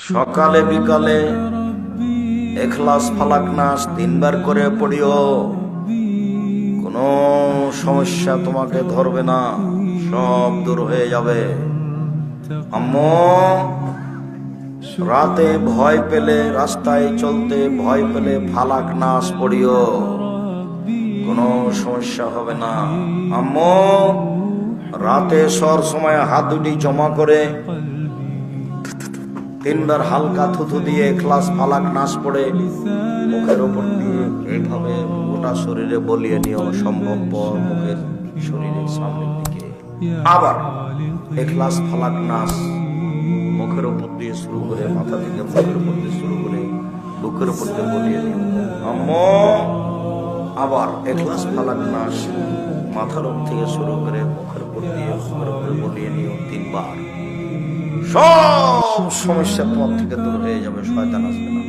সকালে বিকালে ইখলাস ফালাক নাস 3 বার করে পড়িও, কোনো সমস্যা তোমাকে ধরবে না, সব দূর হয়ে যাবে। আম্মু রাতে ভয় পেলে, রাস্তায় চলতে ভয় পেলে ফালাক নাস পড়িও, কোনো সমস্যা হবে না। আম্মু রাতে সর সময় হাত দুটি জমা করে 3 বার হালকা থুথু দিয়ে ইখলাস ফালাক নাস পড়ে মুখের উপর দিয়ে এইভাবে গোটা শরীরে বলিয়ে নিও, সম্ভবপর মুখের শরীরের সামনের দিকে। আবার ইখলাস ফালাক নাস মুখের উপর দিয়ে শুরু করে, মাথা থেকে মুখের উপর দিয়ে শুরু করে বুকের উপর দিয়ে বলিয়ে নিও। আম্মু আবার ইখলাস ফালাক নাস মাথার উপর থেকে শুরু করে মুখের উপর দিয়ে বলিয়ে নিও 3 বার। সব সমস্যা তোমার থেকে দূর হয়ে যাবে, শয়তান আসবে না।